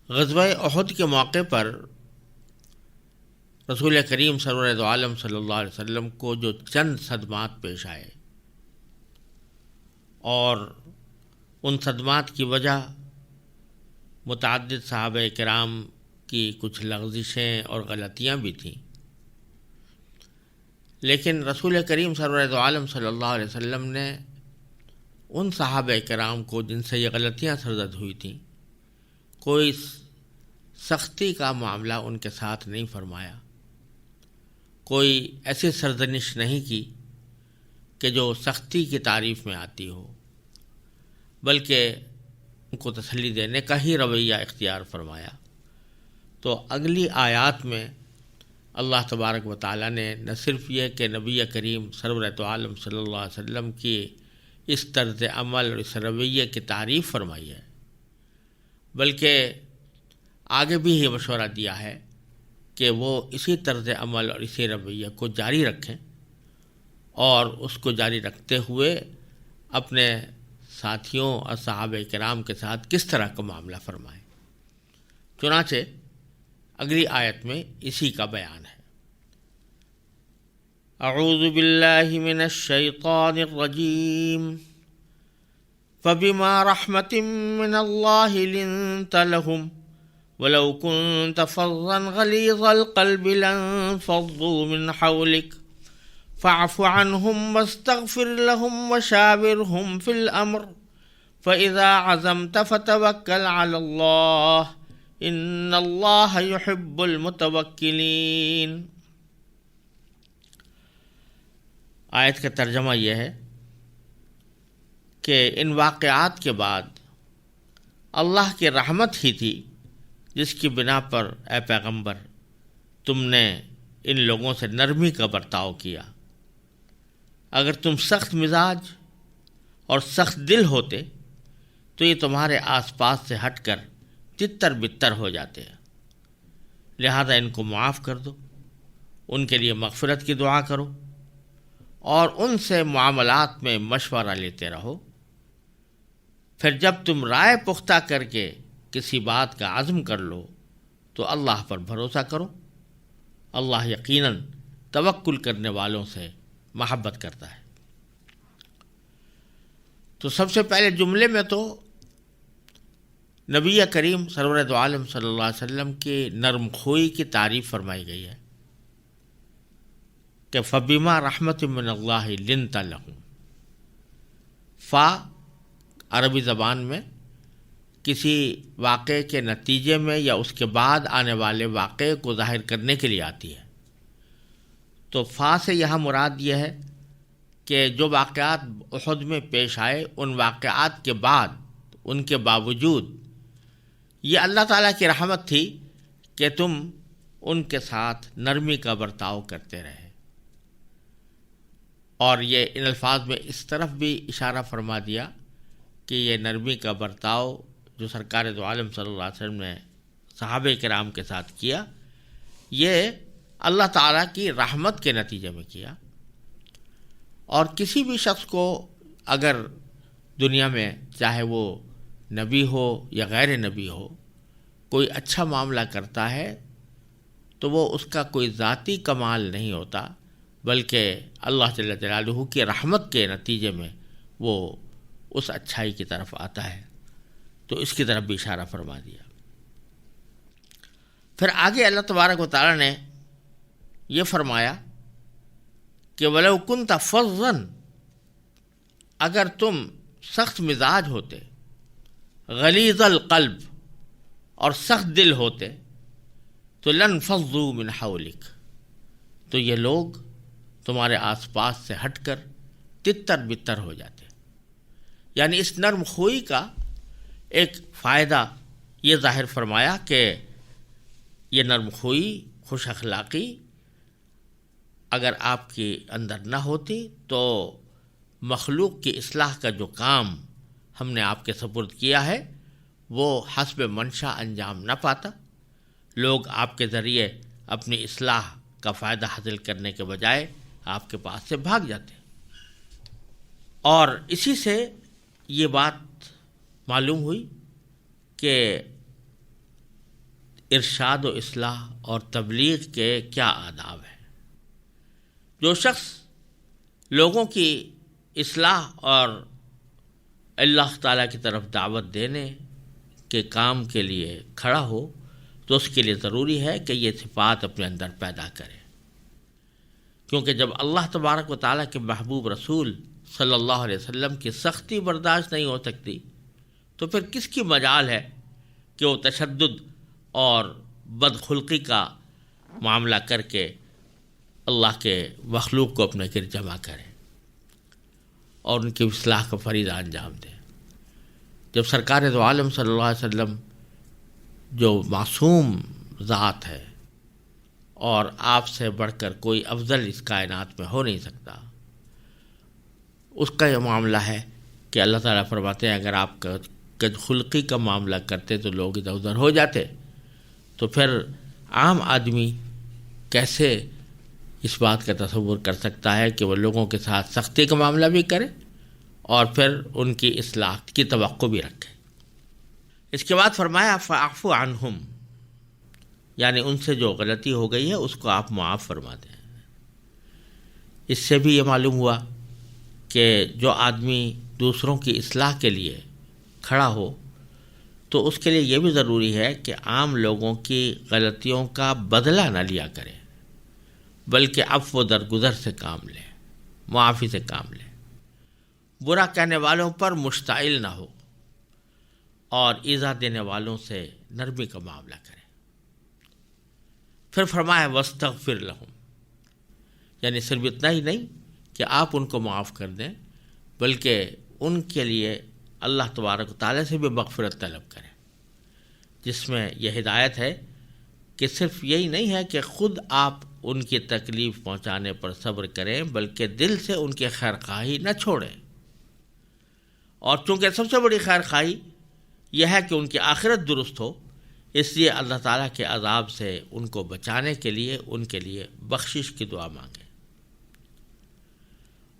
غزوہ احد کے موقع پر رسول کریم سرور دو عالم صلی اللہ علیہ وسلم کو جو چند صدمات پیش آئے اور ان صدمات کی وجہ متعدد صحابہ کرام کی کچھ لغزشیں اور غلطیاں بھی تھیں، لیکن رسول کریم سرور دو عالم صلی اللہ علیہ وسلم نے ان صحابہ کرام کو جن سے یہ غلطیاں سرزد ہوئی تھیں کوئی سختی کا معاملہ ان کے ساتھ نہیں فرمایا، کوئی ایسی سرزنش نہیں کی کہ جو سختی کی تعریف میں آتی ہو، بلکہ ان کو تسلی دینے کا ہی رویہ اختیار فرمایا۔ تو اگلی آیات میں اللہ تبارک و تعالیٰ نے نہ صرف یہ کہ نبی کریم سرورۃ عالم صلی اللہ علیہ وسلم کی اس طرز عمل اور اس رویے کی تعریف فرمائی ہے، بلکہ آگے بھی یہ مشورہ دیا ہے کہ وہ اسی طرز عمل اور اسی رویے کو جاری رکھیں اور اس کو جاری رکھتے ہوئے اپنے ساتھیوں اور صحابہ کرام کے ساتھ کس طرح کا معاملہ فرمائیں۔ چنانچہ اگلی آیت میں اسی کا بیان ہے۔ اعوذ باللہ من الشیطان الرجیم فبما رحمت من اللہ لنت لهم ولو كنت فظا غلیظ القلب لانفضوا من حولك فاعف عنهم واستغفر لهم وشاورهم في الأمر فإذا عزمت فتوكل على الله ان اللہ یحب المتوکلین۔ آیت کا ترجمہ یہ ہے کہ ان واقعات کے بعد اللہ کی رحمت ہی تھی جس کی بنا پر اے پیغمبر تم نے ان لوگوں سے نرمی کا برتاؤ کیا۔ اگر تم سخت مزاج اور سخت دل ہوتے تو یہ تمہارے آس پاس سے ہٹ کر تتر بتر ہو جاتے ہیں، لہذا ان کو معاف کر دو، ان کے لیے مغفرت کی دعا کرو اور ان سے معاملات میں مشورہ لیتے رہو۔ پھر جب تم رائے پختہ کر کے کسی بات کا عزم کر لو تو اللہ پر بھروسہ کرو، اللہ یقیناً توکل کرنے والوں سے محبت کرتا ہے۔ تو سب سے پہلے جملے میں تو نبی کریم سرور دو عالم صلی اللہ علیہ وسلم کی نرم خوئی کی تعریف فرمائی گئی ہے کہ فبما رحمت من اللہ لنت لهم۔ فا عربی زبان میں کسی واقعے کے نتیجے میں یا اس کے بعد آنے والے واقعے کو ظاہر کرنے کے لیے آتی ہے، تو فا سے یہاں مراد یہ ہے کہ جو واقعات احد میں پیش آئے ان واقعات کے بعد، ان کے باوجود یہ اللہ تعالیٰ کی رحمت تھی کہ تم ان کے ساتھ نرمی کا برتاؤ کرتے رہے، اور یہ ان الفاظ میں اس طرف بھی اشارہ فرما دیا کہ یہ نرمی کا برتاؤ جو سرکار دو عالم صلی اللہ علیہ وسلم نے صحابہ کرام کے ساتھ کیا یہ اللہ تعالیٰ کی رحمت کے نتیجے میں کیا۔ اور کسی بھی شخص کو اگر دنیا میں چاہے وہ نبی ہو یا غیر نبی ہو کوئی اچھا معاملہ کرتا ہے تو وہ اس کا کوئی ذاتی کمال نہیں ہوتا، بلکہ اللہ جل جلالہ کی رحمت کے نتیجے میں وہ اس اچھائی کی طرف آتا ہے، تو اس کی طرف بھی اشارہ فرما دیا۔ پھر آگے اللہ تبارک و تعالیٰ نے یہ فرمایا کہ وَلَوْ كُنْتَ فَظًّا، اگر تم سخت مزاج ہوتے، غلیظ القلب اور سخت دل ہوتے تو لَانْفَضُّوا مِنْ حَوْلِكَ، تو یہ لوگ تمہارے آس پاس سے ہٹ کر تتر بتر ہو جاتے۔ یعنی اس نرم خوئی کا ایک فائدہ یہ ظاہر فرمایا کہ یہ نرم خوئی، خوش اخلاقی اگر آپ کے اندر نہ ہوتی تو مخلوق کی اصلاح کا جو کام ہم نے آپ کے سپرد کیا ہے وہ حسب منشا انجام نہ پاتا، لوگ آپ کے ذریعے اپنی اصلاح کا فائدہ حاصل کرنے کے بجائے آپ کے پاس سے بھاگ جاتے۔ اور اسی سے یہ بات معلوم ہوئی کہ ارشاد و اصلاح اور تبلیغ کے کیا آداب ہیں۔ جو شخص لوگوں کی اصلاح اور اللہ تعالیٰ کی طرف دعوت دینے کے کام کے لیے کھڑا ہو تو اس کے لیے ضروری ہے کہ یہ صفات اپنے اندر پیدا کرے، کیونکہ جب اللہ تبارک و تعالیٰ کے محبوب رسول صلی اللہ علیہ وسلم کی سختی برداشت نہیں ہو سکتی تو پھر کس کی مجال ہے کہ وہ تشدد اور بدخلقی کا معاملہ کر کے اللہ کے مخلوق کو اپنے گرد جمع کرے اور ان کی اصلاح کا فریضہ انجام دے۔ جب سرکار دو عالم صلی اللہ علیہ وسلم جو معصوم ذات ہے اور آپ سے بڑھ کر کوئی افضل اس کائنات میں ہو نہیں سکتا، اس کا یہ معاملہ ہے کہ اللہ تعالیٰ فرماتے ہیں اگر آپ کج خلقی کا معاملہ کرتے تو لوگ ادھر ادھر ہو جاتے، تو پھر عام آدمی کیسے اس بات کا تصور کر سکتا ہے کہ وہ لوگوں کے ساتھ سختی کا معاملہ بھی کرے اور پھر ان کی اصلاح کی توقع بھی رکھے۔ اس کے بعد فرمایا فاعف عنہم، یعنی ان سے جو غلطی ہو گئی ہے اس کو آپ معاف فرما دیں۔ اس سے بھی یہ معلوم ہوا کہ جو آدمی دوسروں کی اصلاح کے لیے کھڑا ہو تو اس کے لیے یہ بھی ضروری ہے کہ عام لوگوں کی غلطیوں کا بدلہ نہ لیا کرے، بلکہ عفو و درگزر سے کام لے، معافی سے کام لے، برا کہنے والوں پر مشتعل نہ ہو اور ایذا دینے والوں سے نرمی کا معاملہ کرے۔ پھر فرمایا واستغفر لہم، یعنی صرف اتنا ہی نہیں کہ آپ ان کو معاف کر دیں بلکہ ان کے لیے اللہ تبارک و تعالیٰ سے بھی مغفرت طلب کریں، جس میں یہ ہدایت ہے کہ صرف یہی نہیں ہے کہ خود آپ ان کی تکلیف پہنچانے پر صبر کریں بلکہ دل سے ان کی خیر خواہی نہ چھوڑیں، اور چونکہ سب سے بڑی خیر خواہی یہ ہے کہ ان کی آخرت درست ہو، اس لیے اللہ تعالیٰ کے عذاب سے ان کو بچانے کے لیے ان کے لیے بخشش کی دعا مانگیں۔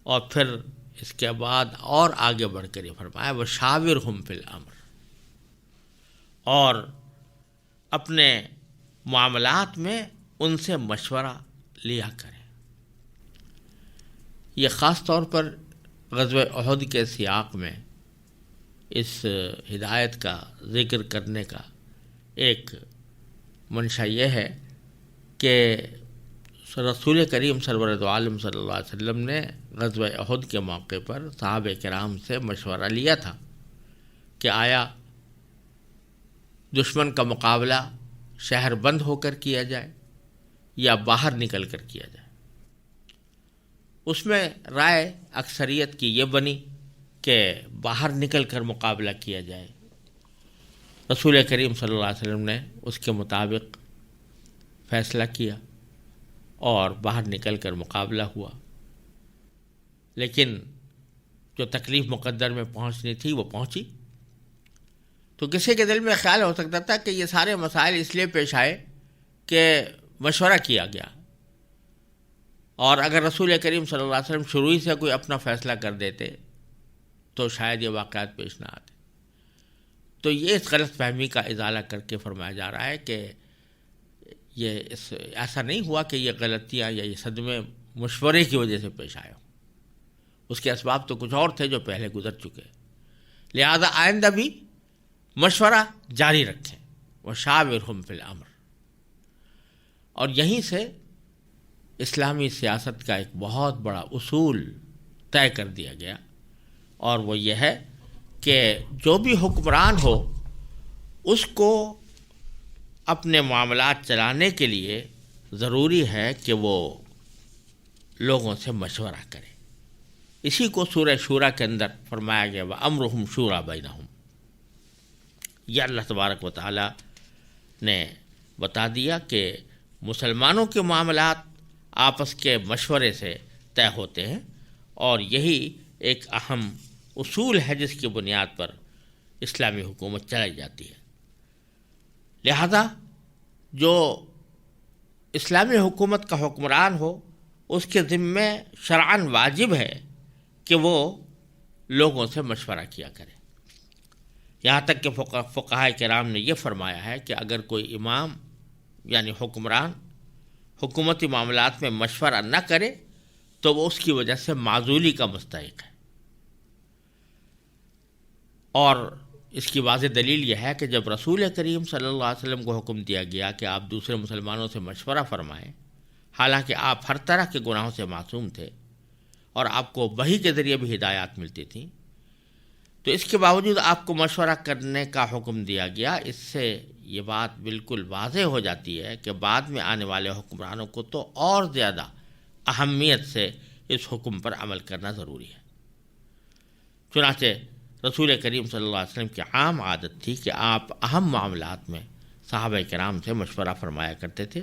اور پھر اس کے بعد اور آگے بڑھ کر یہ فرمایا وشاورہم فی الامر، اور اپنے معاملات میں ان سے مشورہ لیا کریں۔ یہ خاص طور پر غزوہ احد کے سیاق میں اس ہدایت کا ذکر کرنے کا ایک منشا یہ ہے کہ رسول کریم سرور دو عالم صلی اللہ علیہ وسلم نے غزوہ احد کے موقع پر صحابہ کرام سے مشورہ لیا تھا کہ آیا دشمن کا مقابلہ شہر بند ہو کر کیا جائے یا باہر نکل کر کیا جائے۔ اس میں رائے اکثریت کی یہ بنی کہ باہر نکل کر مقابلہ کیا جائے۔ رسول کریم صلی اللہ علیہ وسلم نے اس کے مطابق فیصلہ کیا اور باہر نکل کر مقابلہ ہوا، لیکن جو تکلیف مقدر میں پہنچنی تھی وہ پہنچی۔ تو کسی کے دل میں خیال ہو سکتا تھا کہ یہ سارے مسائل اس لیے پیش آئے کہ مشورہ کیا گیا، اور اگر رسول کریم صلی اللہ علیہ وسلم شروع ہی سے کوئی اپنا فیصلہ کر دیتے تو شاید یہ واقعات پیش نہ آتے۔ تو یہ اس غلط فہمی کا ازالہ کر کے فرمایا جا رہا ہے کہ یہ ایسا نہیں ہوا کہ یہ غلطیاں یا یہ صدمے مشورے کی وجہ سے پیش آئے ہوں، اس کے اسباب تو کچھ اور تھے جو پہلے گزر چکے، لہذا آئندہ بھی مشورہ جاری رکھیں وشاورہم فی الامر۔ اور یہیں سے اسلامی سیاست کا ایک بہت بڑا اصول طے کر دیا گیا، اور وہ یہ ہے کہ جو بھی حکمران ہو اس کو اپنے معاملات چلانے کے لیے ضروری ہے کہ وہ لوگوں سے مشورہ کرے۔ اسی کو سورہ شورا کے اندر فرمایا گیا وَأَمْرُهُمْ شُورَىٰ بَيْنَهُمْ۔ یہ اللہ تبارک و تعالیٰ نے بتا دیا کہ مسلمانوں کے معاملات آپس کے مشورے سے طے ہوتے ہیں، اور یہی ایک اہم اصول ہے جس کی بنیاد پر اسلامی حکومت چلائی جاتی ہے۔ لہذا جو اسلامی حکومت کا حکمران ہو اس کے ذمے شرعاً واجب ہے کہ وہ لوگوں سے مشورہ کیا کرے۔ یہاں تک کہ فقہاء کرام نے یہ فرمایا ہے کہ اگر کوئی امام یعنی حکمران حکومتی معاملات میں مشورہ نہ کرے تو وہ اس کی وجہ سے معزولی کا مستحق ہے۔ اور اس کی واضح دلیل یہ ہے کہ جب رسول کریم صلی اللہ علیہ وسلم کو حکم دیا گیا کہ آپ دوسرے مسلمانوں سے مشورہ فرمائیں، حالانکہ آپ ہر طرح کے گناہوں سے معصوم تھے اور آپ کو وحی کے ذریعے بھی ہدایات ملتی تھیں، تو اس کے باوجود آپ کو مشورہ کرنے کا حکم دیا گیا۔ اس سے یہ بات بالکل واضح ہو جاتی ہے کہ بعد میں آنے والے حکمرانوں کو تو اور زیادہ اہمیت سے اس حکم پر عمل کرنا ضروری ہے۔ چنانچہ رسول کریم صلی اللہ علیہ وسلم کی عام عادت تھی کہ آپ اہم معاملات میں صحابہ کرام سے مشورہ فرمایا کرتے تھے۔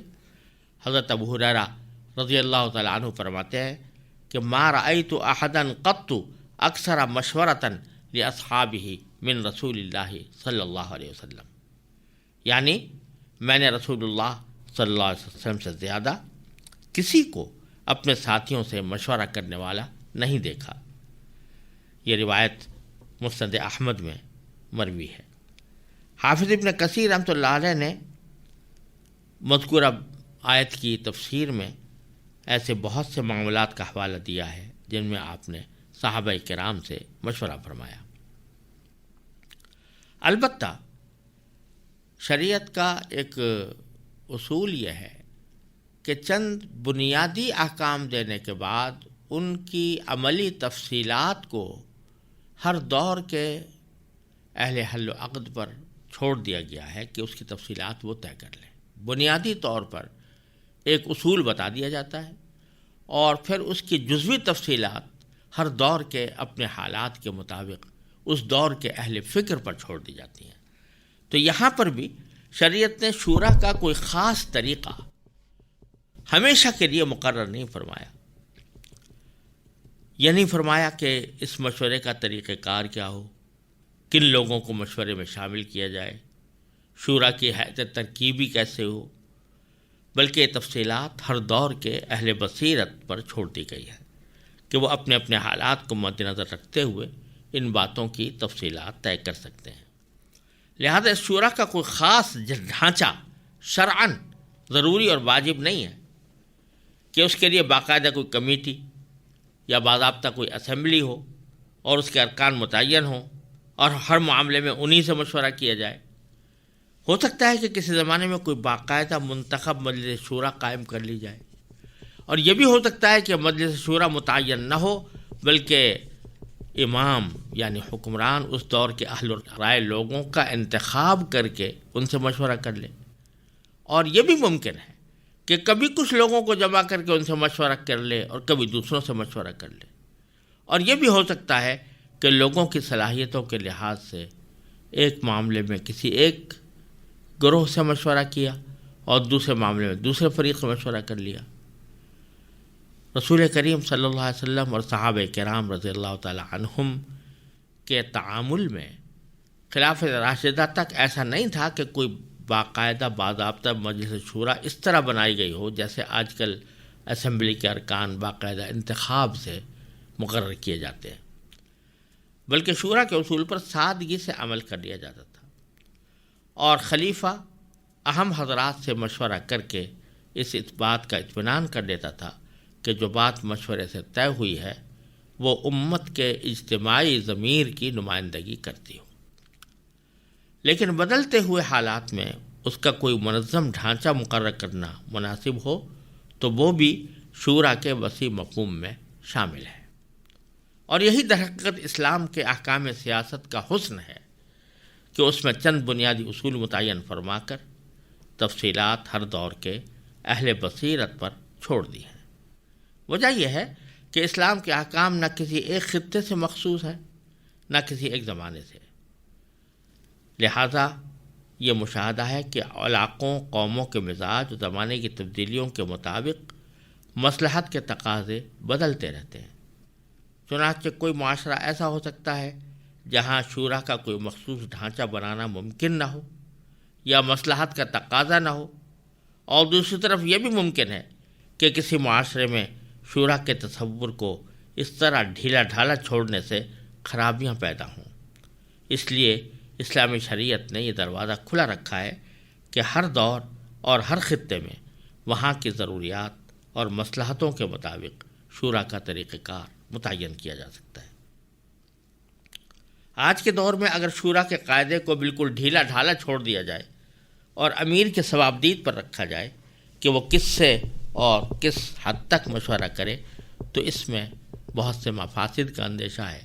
حضرت ابو ہریرہ رضی اللہ تعالیٰ عنہ فرماتے ہیں کہ ما رأیت احدا قط اکثر مشورۃ لاصحابہ من رسول اللہ صلی اللہ علیہ وسلم، یعنی میں نے رسول اللہ صلی اللہ علیہ وسلم سے زیادہ کسی کو اپنے ساتھیوں سے مشورہ کرنے والا نہیں دیکھا۔ یہ روایت مسند احمد میں مروی ہے۔ حافظ ابن کثیر رحمۃ اللہ علیہ نے مذکورہ آیت کی تفسیر میں ایسے بہت سے معاملات کا حوالہ دیا ہے جن میں آپ نے صحابہ کرام سے مشورہ فرمایا۔ البتہ شریعت کا ایک اصول یہ ہے کہ چند بنیادی احکام دینے کے بعد ان کی عملی تفصیلات کو ہر دور کے اہل حل و عقد پر چھوڑ دیا گیا ہے کہ اس کی تفصیلات وہ طے کر لیں۔ بنیادی طور پر ایک اصول بتا دیا جاتا ہے اور پھر اس کی جزوی تفصیلات ہر دور کے اپنے حالات کے مطابق اس دور کے اہل فکر پر چھوڑ دی جاتی ہیں۔ تو یہاں پر بھی شریعت نے شورا کا کوئی خاص طریقہ ہمیشہ کے لیے مقرر نہیں فرمایا۔ یہ نہیں فرمایا کہ اس مشورے کا طریقہ کار کیا ہو، کن لوگوں کو مشورے میں شامل کیا جائے، شورا کی حیثیت ترکیبی کیسے ہو، بلکہ یہ تفصیلات ہر دور کے اہل بصیرت پر چھوڑ دی گئی ہے کہ وہ اپنے اپنے حالات کو مد نظر رکھتے ہوئے ان باتوں کی تفصیلات طے کر سکتے ہیں۔ لہذا اس شورا کا کوئی خاص ڈھانچہ شرعاً ضروری اور واجب نہیں ہے کہ اس کے لیے باقاعدہ کوئی کمیٹی یا باضابطہ کوئی اسمبلی ہو اور اس کے ارکان متعین ہوں اور ہر معاملے میں انہی سے مشورہ کیا جائے۔ ہو سکتا ہے کہ کسی زمانے میں کوئی باقاعدہ منتخب مجلس شورا قائم کر لی جائے، اور یہ بھی ہو سکتا ہے کہ مجلس شورا متعین نہ ہو بلکہ امام یعنی حکمران اس دور کے اہل رائے لوگوں کا انتخاب کر کے ان سے مشورہ کر لے۔ اور یہ بھی ممکن ہے کہ کبھی کچھ لوگوں کو جمع کر کے ان سے مشورہ کر لے اور کبھی دوسروں سے مشورہ کر لے۔ اور یہ بھی ہو سکتا ہے کہ لوگوں کی صلاحیتوں کے لحاظ سے ایک معاملے میں کسی ایک گروہ سے مشورہ کیا اور دوسرے معاملے میں دوسرے فریق سے مشورہ کر لیا۔ رسول کریم صلی اللہ علیہ وسلم اور صحابہ کرام رضی اللہ تعالی عنہم کے تعامل میں خلافت راشدہ تک ایسا نہیں تھا کہ کوئی باقاعدہ باضابطہ مجلس شورا اس طرح بنائی گئی ہو جیسے آج کل اسمبلی کے ارکان باقاعدہ انتخاب سے مقرر کیے جاتے ہیں، بلکہ شورا کے اصول پر سادگی سے عمل کر لیا جاتا تھا، اور خلیفہ اہم حضرات سے مشورہ کر کے اس بات کا اطمینان کر لیتا تھا کہ جو بات مشورے سے طے ہوئی ہے وہ امت کے اجتماعی ضمیر کی نمائندگی کرتی ہو۔ لیکن بدلتے ہوئے حالات میں اس کا کوئی منظم ڈھانچہ مقرر کرنا مناسب ہو تو وہ بھی شورا کے وسیع مفہوم میں شامل ہے۔ اور یہی درحقیقت اسلام کے احکام سیاست کا حسن ہے کہ اس میں چند بنیادی اصول متعین فرما کر تفصیلات ہر دور کے اہل بصیرت پر چھوڑ دی ہیں۔ وجہ یہ ہے کہ اسلام کے احکام نہ کسی ایک خطے سے مخصوص ہے نہ کسی ایک زمانے سے، لہذا یہ مشاہدہ ہے کہ علاقوں قوموں کے مزاج زمانے کی تبدیلیوں کے مطابق مصلحت کے تقاضے بدلتے رہتے ہیں۔ چنانچہ کوئی معاشرہ ایسا ہو سکتا ہے جہاں شورا کا کوئی مخصوص ڈھانچہ بنانا ممکن نہ ہو یا مصلحت کا تقاضا نہ ہو، اور دوسری طرف یہ بھی ممکن ہے کہ کسی معاشرے میں شورا کے تصور کو اس طرح ڈھیلا ڈھالا چھوڑنے سے خرابیاں پیدا ہوں۔ اس لیے اسلامی شریعت نے یہ دروازہ کھلا رکھا ہے کہ ہر دور اور ہر خطے میں وہاں کی ضروریات اور مصلحتوں کے مطابق شورا کا طریقہ کار متعین کیا جا سکتا ہے۔ آج کے دور میں اگر شورا کے قاعدے کو بالکل ڈھیلا ڈھالا چھوڑ دیا جائے اور امیر کے ثوابدید پر رکھا جائے کہ وہ کس سے اور کس حد تک مشورہ کرے، تو اس میں بہت سے مفاسد کا اندیشہ ہے۔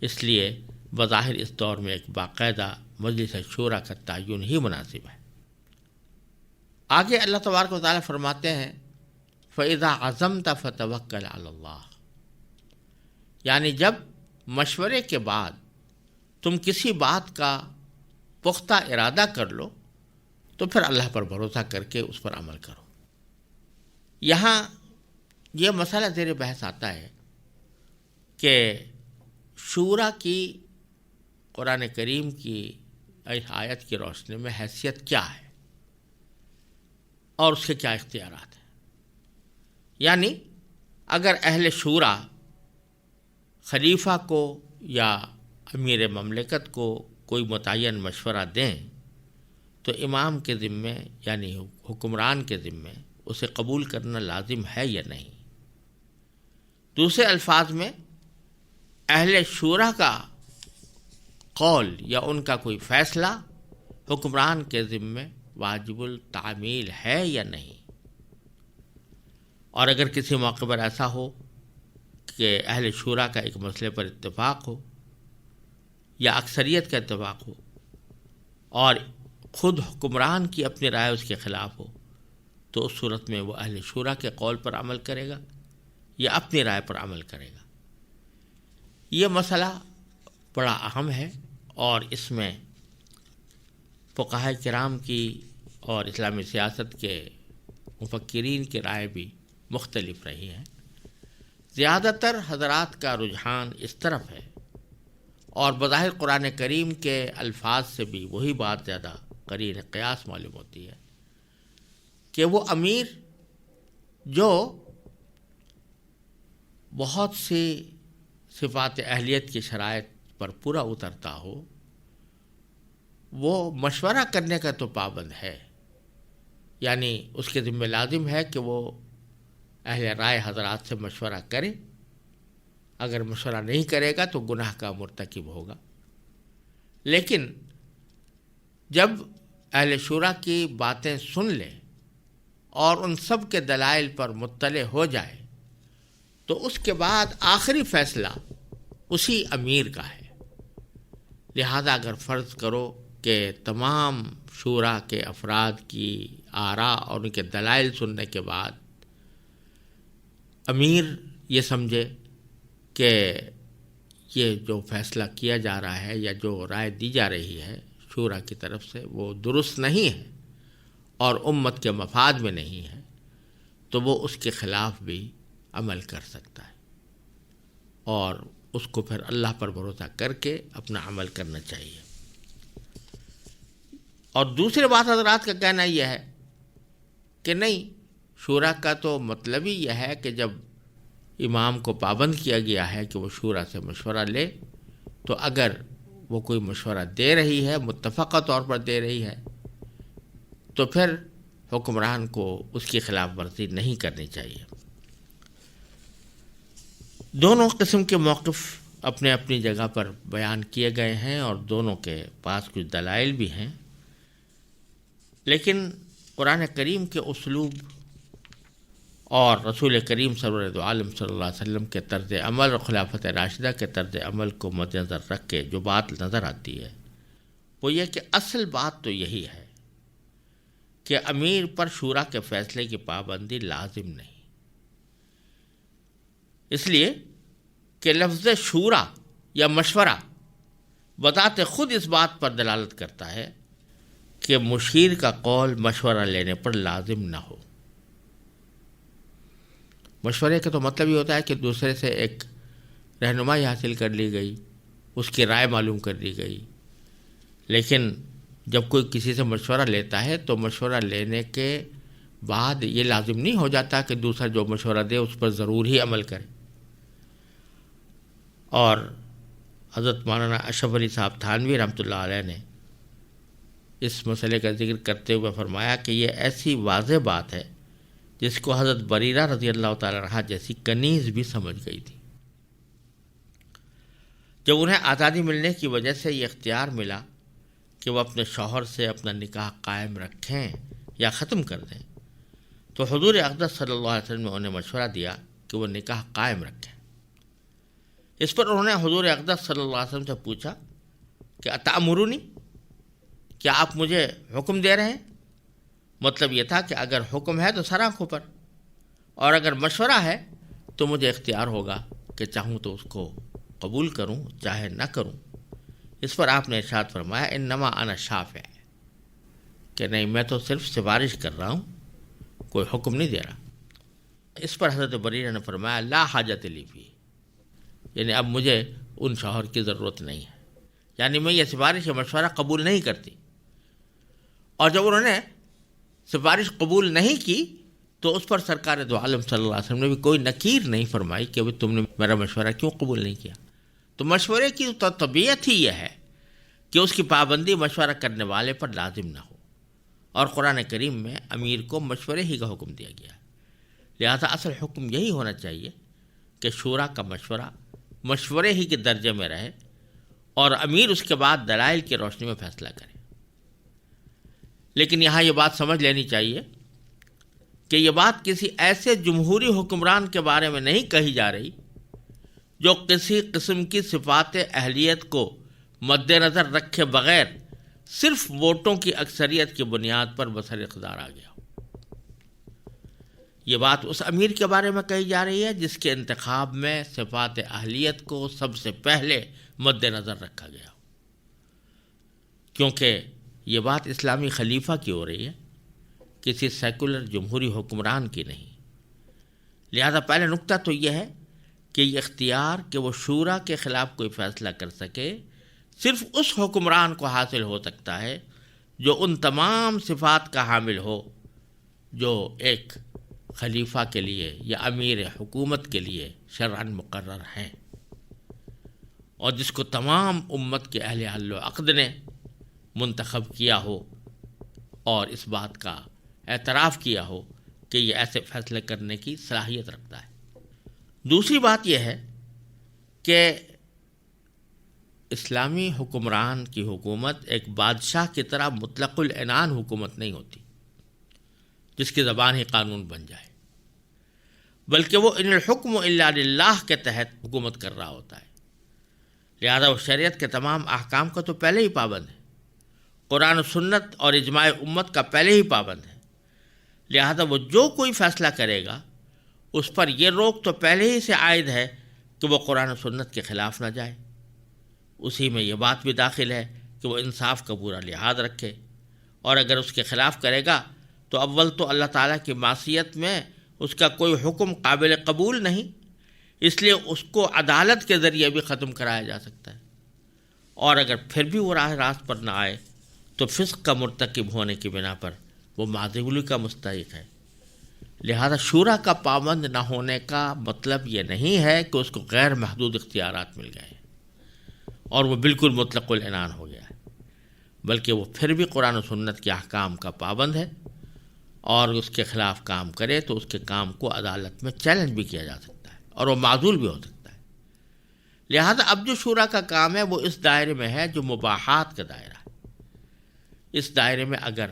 اس لیے بظاہر اس دور میں ایک باقاعدہ مجلس شورا کا تعین ہی مناسب ہے۔ آگے اللہ تبارک و تعالیٰ فرماتے ہیں فَإِذَا عَزَمْتَ فَتَوَكَّلْ عَلَى اللَّهِ، یعنی جب مشورے کے بعد تم کسی بات کا پختہ ارادہ کر لو تو پھر اللہ پر بھروسہ کر کے اس پر عمل کرو۔ یہاں یہ مسئلہ زیر بحث آتا ہے کہ شورا کی قرآن کریم کی اس آیت کی روشنی میں حیثیت کیا ہے اور اس کے کیا اختیارات ہیں۔ یعنی اگر اہل شورا خلیفہ کو یا امیر مملکت کو کوئی متعین مشورہ دیں تو امام کے ذمے یعنی حکمران کے ذمے اسے قبول کرنا لازم ہے یا نہیں۔ دوسرے الفاظ میں اہل شورا کا قول یا ان کا کوئی فیصلہ حکمران کے ذمے واجب التعمیل ہے یا نہیں۔ اور اگر کسی موقع پر ایسا ہو کہ اہل شورا کا ایک مسئلے پر اتفاق ہو یا اکثریت کا اتفاق ہو اور خود حکمران کی اپنی رائے اس کے خلاف ہو، تو اس صورت میں وہ اہل شورا کے قول پر عمل کرے گا یا اپنی رائے پر عمل کرے گا۔ یہ مسئلہ بڑا اہم ہے اور اس میں فقہاء کرام کی اور اسلامی سیاست کے مفکرین کی رائے بھی مختلف رہی ہیں۔ زیادہ تر حضرات کا رجحان اس طرف ہے اور بظاہر قرآن کریم کے الفاظ سے بھی وہی بات زیادہ قرین قیاس معلوم ہوتی ہے کہ وہ امیر جو بہت سی صفات اہلیت کی شرائط پر پورا اترتا ہو، وہ مشورہ کرنے کا تو پابند ہے، یعنی اس کے ذمہ لازم ہے کہ وہ اہل رائے حضرات سے مشورہ کرے۔ اگر مشورہ نہیں کرے گا تو گناہ کا مرتکب ہوگا۔ لیکن جب اہل شورا کی باتیں سن لے اور ان سب کے دلائل پر مطلع ہو جائے تو اس کے بعد آخری فیصلہ اسی امیر کا ہے۔ لہذا اگر فرض کرو کہ تمام شورا کے افراد کی آراء اور ان کے دلائل سننے کے بعد امیر یہ سمجھے کہ یہ جو فیصلہ کیا جا رہا ہے یا جو رائے دی جا رہی ہے شورا کی طرف سے وہ درست نہیں ہے اور امت کے مفاد میں نہیں ہے، تو وہ اس کے خلاف بھی عمل کر سکتا ہے اور اس کو پھر اللہ پر بھروسہ کر کے اپنا عمل کرنا چاہیے۔ اور دوسری بات حضرات کا کہنا یہ ہے کہ نہیں، شورا کا تو مطلب ہی یہ ہے کہ جب امام کو پابند کیا گیا ہے کہ وہ شورا سے مشورہ لے، تو اگر وہ کوئی مشورہ دے رہی ہے، متفقہ طور پر دے رہی ہے، تو پھر حکمران کو اس کی خلاف ورزی نہیں کرنی چاہیے۔ دونوں قسم کے موقف اپنے اپنی جگہ پر بیان کیے گئے ہیں اور دونوں کے پاس کچھ دلائل بھی ہیں، لیکن قرآن کریم کے اسلوب اور رسول کریم صلی اللہ علیہ وسلم کے طرز عمل اور خلافت راشدہ کے طرز عمل کو مد نظر رکھ کے جو بات نظر آتی ہے وہ یہ کہ اصل بات تو یہی ہے کہ امیر پر شورا کے فیصلے کی پابندی لازم نہیں، اس لیے کہ لفظ شورا یا مشورہ بذات خود اس بات پر دلالت کرتا ہے کہ مشیر کا قول مشورہ لینے پر لازم نہ ہو۔ مشورے کا تو مطلب یہ ہوتا ہے کہ دوسرے سے ایک رہنمائی حاصل کر لی گئی، اس کی رائے معلوم کر لی گئی، لیکن جب کوئی کسی سے مشورہ لیتا ہے تو مشورہ لینے کے بعد یہ لازم نہیں ہو جاتا کہ دوسرا جو مشورہ دے اس پر ضرور ہی عمل کرے۔ اور حضرت مولانا اشرف علی صاحب تھانوی رحمۃ اللہ علیہ نے اس مسئلے کا ذکر کرتے ہوئے فرمایا کہ یہ ایسی واضح بات ہے جس کو حضرت بریرہ رضی اللہ تعالیٰ عنہ جیسی کنیز بھی سمجھ گئی تھی۔ جب انہیں آزادی ملنے کی وجہ سے یہ اختیار ملا کہ وہ اپنے شوہر سے اپنا نکاح قائم رکھیں یا ختم کر دیں، تو حضور اقدس صلی اللہ علیہ وسلم نے انہیں مشورہ دیا کہ وہ نکاح قائم رکھیں۔ اس پر انہوں نے حضور اقدس صلی اللہ علیہ وسلم سے پوچھا کہ اتأمرونی، کیا آپ مجھے حکم دے رہے ہیں؟ مطلب یہ تھا کہ اگر حکم ہے تو سر آنکھوں پر، اور اگر مشورہ ہے تو مجھے اختیار ہوگا کہ چاہوں تو اس کو قبول کروں چاہے نہ کروں۔ اس پر آپ نے ارشاد فرمایا انما انا شافع، کہ نہیں میں تو صرف سفارش کر رہا ہوں، کوئی حکم نہیں دے رہا۔ اس پر حضرت بریرہ نے فرمایا لا حاجت لی فی، یعنی اب مجھے ان شوہر کی ضرورت نہیں ہے، یعنی میں یہ سفارش یا مشورہ قبول نہیں کرتی۔ اور جب انہوں نے سفارش قبول نہیں کی تو اس پر سرکار دو عالم صلی اللہ علیہ وسلم نے بھی کوئی نکیر نہیں فرمائی کہ ابھی تم نے میرا مشورہ کیوں قبول نہیں کیا۔ تو مشورے کی تو طبیعت ہی یہ ہے کہ اس کی پابندی مشورہ کرنے والے پر لازم نہ ہو، اور قرآن کریم میں امیر کو مشورے ہی کا حکم دیا گیا ہے۔ لہذا اصل حکم یہی ہونا چاہیے کہ شورا کا مشورہ مشورے ہی کے درجے میں رہے، اور امیر اس کے بعد دلائل کی روشنی میں فیصلہ کرے۔ لیکن یہاں یہ بات سمجھ لینی چاہیے کہ یہ بات کسی ایسے جمہوری حکمران کے بارے میں نہیں کہی جا رہی جو کسی قسم کی صفات اہلیت کو مد نظر رکھے بغیر صرف ووٹوں کی اکثریت کی بنیاد پر بسر اقتدار آ گیا ہو۔ یہ بات اس امیر کے بارے میں کہی جا رہی ہے جس کے انتخاب میں صفات اہلیت کو سب سے پہلے مد نظر رکھا گیا ہو، کیونکہ یہ بات اسلامی خلیفہ کی ہو رہی ہے، کسی سیکولر جمہوری حکمران کی نہیں۔ لہذا پہلا نقطہ تو یہ ہے کہ یہ اختیار کہ وہ شورا کے خلاف کوئی فیصلہ کر سکے صرف اس حکمران کو حاصل ہو سکتا ہے جو ان تمام صفات کا حامل ہو جو ایک خلیفہ کے لیے یا امیر حکومت کے لیے شرعاً مقرر ہیں، اور جس کو تمام امت کے اہل حل و عقد نے منتخب کیا ہو اور اس بات کا اعتراف کیا ہو کہ یہ ایسے فیصلے کرنے کی صلاحیت رکھتا ہے۔ دوسری بات یہ ہے کہ اسلامی حکمران کی حکومت ایک بادشاہ کی طرح مطلق العنان حکومت نہیں ہوتی جس کی زبان ہی قانون بن جائے، بلکہ وہ ان الحکم الا للہ کے تحت حکومت کر رہا ہوتا ہے۔ لہذا وہ شریعت کے تمام احکام کا تو پہلے ہی پابند ہے، قرآن و سنت اور اجماع امت کا پہلے ہی پابند ہے۔ لہذا وہ جو کوئی فیصلہ کرے گا اس پر یہ روک تو پہلے ہی سے عائد ہے کہ وہ قرآن و سنت کے خلاف نہ جائے۔ اسی میں یہ بات بھی داخل ہے کہ وہ انصاف کا پورا لحاظ رکھے، اور اگر اس کے خلاف کرے گا تو اول تو اللہ تعالیٰ کی معصیت میں اس کا کوئی حکم قابل قبول نہیں، اس لیے اس کو عدالت کے ذریعے بھی ختم کرایا جا سکتا ہے، اور اگر پھر بھی وہ راہ راست پر نہ آئے تو فسق کا مرتکب ہونے کی بنا پر وہ معذوری کا مستحق ہے۔ لہذا شورا کا پابند نہ ہونے کا مطلب یہ نہیں ہے کہ اس کو غیر محدود اختیارات مل گئے اور وہ بالکل مطلق العنان ہو گیا ہے، بلکہ وہ پھر بھی قرآن و سنت کے احکام کا پابند ہے، اور اس کے خلاف کام کرے تو اس کے کام کو عدالت میں چیلنج بھی کیا جا سکتا ہے اور وہ معزول بھی ہو سکتا ہے۔ لہذا اب جو شورا کا کام ہے وہ اس دائرے میں ہے جو مباحات کا دائرہ ہے۔ اس دائرے میں اگر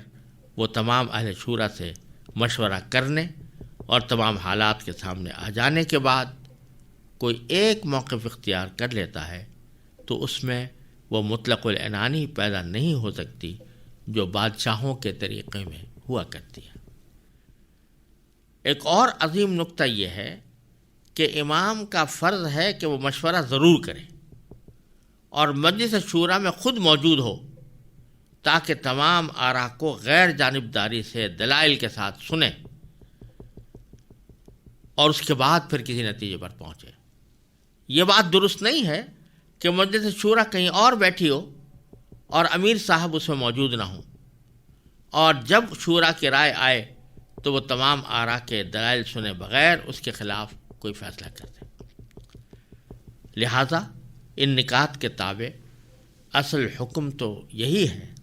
وہ تمام اہل شورا سے مشورہ کرنے اور تمام حالات کے سامنے آ جانے کے بعد کوئی ایک موقف اختیار کر لیتا ہے تو اس میں وہ مطلق العنانی پیدا نہیں ہو سکتی جو بادشاہوں کے طریقے میں ہوا کرتی ہے۔ ایک اور عظیم نقطہ یہ ہے کہ امام کا فرض ہے کہ وہ مشورہ ضرور کرے اور مجلس شورا میں خود موجود ہو تاکہ تمام آراء کو غیر جانبداری سے دلائل کے ساتھ سنیں اور اس کے بعد پھر کسی نتیجے پر پہنچے۔ یہ بات درست نہیں ہے کہ مجلس شورا کہیں اور بیٹھی ہو اور امیر صاحب اس میں موجود نہ ہوں، اور جب شورا کی رائے آئے تو وہ تمام آراء کے دلائل سنے بغیر اس کے خلاف کوئی فیصلہ کر دیں۔ لہذا ان نکات کے تابع اصل حکم تو یہی ہے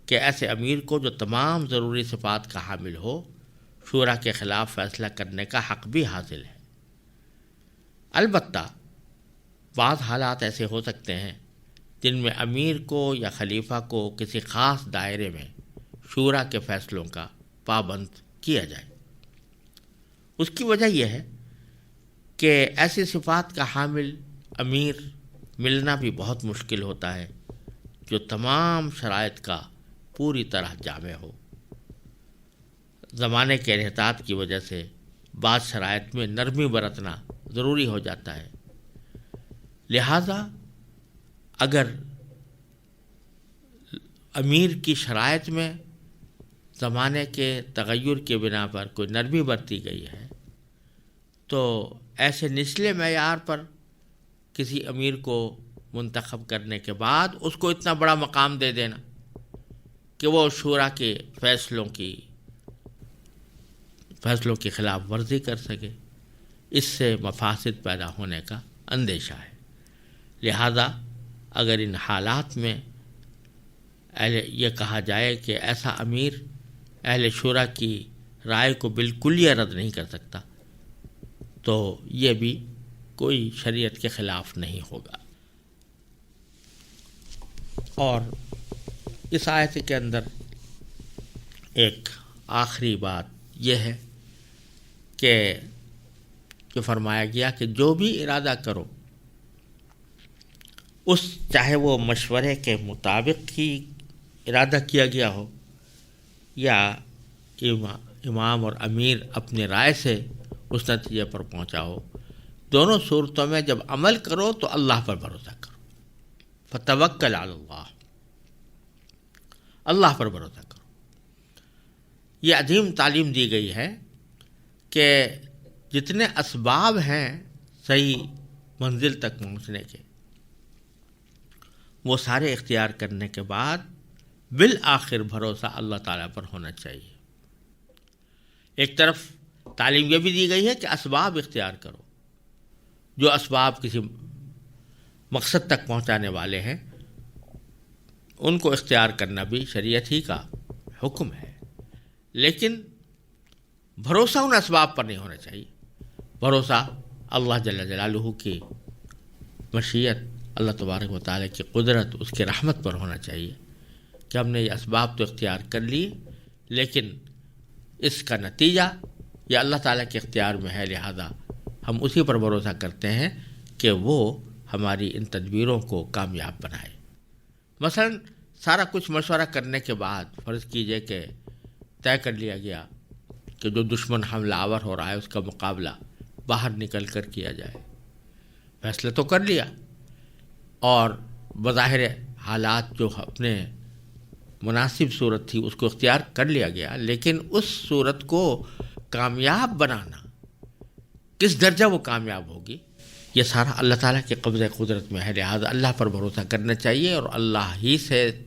کہ ایسے امیر کو جو تمام ضروری صفات کا حامل ہو شورا کے خلاف فیصلہ کرنے کا حق بھی حاصل ہے۔ البتہ بعض حالات ایسے ہو سکتے ہیں جن میں امیر کو یا خلیفہ کو کسی خاص دائرے میں شورا کے فیصلوں کا پابند کیا جائے۔ اس کی وجہ یہ ہے کہ ایسی صفات کا حامل امیر ملنا بھی بہت مشکل ہوتا ہے جو تمام شرائط کا پوری طرح جامع ہو۔ زمانے کے انحطاط کی وجہ سے بعض شرائط میں نرمی برتنا ضروری ہو جاتا ہے، لہذا اگر امیر کی شرائط میں زمانے کے تغیر کے بنا پر کوئی نرمی برتی گئی ہے تو ایسے نچلے معیار پر کسی امیر کو منتخب کرنے کے بعد اس کو اتنا بڑا مقام دے دینا کہ وہ شورا کے فیصلوں کی خلاف ورزی کر سکے، اس سے مفاسد پیدا ہونے کا اندیشہ ہے۔ لہذا اگر ان حالات میں یہ کہا جائے کہ ایسا امیر اہل شورا کی رائے کو بالکل ہی رد نہیں کر سکتا تو یہ بھی کوئی شریعت کے خلاف نہیں ہوگا۔ اور اس آیت کے اندر ایک آخری بات یہ ہے کہ جو فرمایا گیا کہ جو بھی ارادہ کرو اس چاہے وہ مشورے کے مطابق ہی ارادہ کیا گیا ہو یا امام اور امیر اپنے رائے سے اس نتیجے پر پہنچا ہو، دونوں صورتوں میں جب عمل کرو تو اللہ پر بھروسہ کرو۔ فتوکل علی اللہ پر بھروسہ کرو۔ یہ عظیم تعلیم دی گئی ہے کہ جتنے اسباب ہیں صحیح منزل تک پہنچنے کے وہ سارے اختیار کرنے کے بعد بالآخر بھروسہ اللہ تعالیٰ پر ہونا چاہیے۔ ایک طرف تعلیم یہ بھی دی گئی ہے کہ اسباب اختیار کرو، جو اسباب کسی مقصد تک پہنچانے والے ہیں ان کو اختیار کرنا بھی شریعت ہی کا حکم ہے، لیکن بھروسہ ان اسباب پر نہیں ہونا چاہیے۔ بھروسہ اللہ جل جلالہ کی مشیت، اللہ تبارک و تعالیٰ کی قدرت، اس کی رحمت پر ہونا چاہیے کہ ہم نے یہ اسباب تو اختیار کر لیے لیکن اس کا نتیجہ یہ اللہ تعالیٰ کے اختیار میں ہے، لہذا ہم اسی پر بھروسہ کرتے ہیں کہ وہ ہماری ان تدبیروں کو کامیاب بنائے۔ مثلا سارا کچھ مشورہ کرنے کے بعد فرض کیجئے کہ طے کر لیا گیا کہ جو دشمن حملہ آور ہو رہا ہے اس کا مقابلہ باہر نکل کر کیا جائے، فیصلہ تو کر لیا اور بظاہر حالات جو اپنے مناسب صورت تھی اس کو اختیار کر لیا گیا، لیکن اس صورت کو کامیاب بنانا کس درجہ وہ کامیاب ہوگی یہ سارا اللہ تعالیٰ کے قبضہ قدرت میں ہے، لہذا اللہ پر بھروسہ کرنا چاہیے اور اللہ ہی سے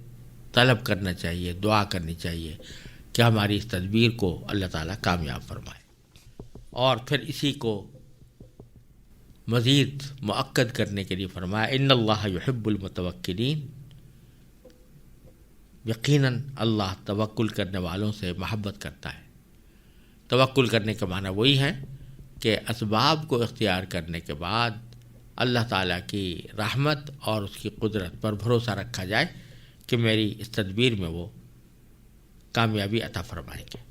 طلب کرنا چاہیے، دعا کرنی چاہیے کہ ہماری اس تدبیر کو اللہ تعالیٰ کامیاب فرمائے۔ اور پھر اسی کو مزید مؤکد کرنے کے لیے فرمایا ان اللہ یحب المتوکلین، یقیناً اللہ توکل کرنے والوں سے محبت کرتا ہے۔ توکل کرنے کا معنی وہی ہے کہ اسباب کو اختیار کرنے کے بعد اللہ تعالیٰ کی رحمت اور اس کی قدرت پر بھروسہ رکھا جائے کہ میری اس تدبیر میں وہ کامیابی عطا فرمائیں گے۔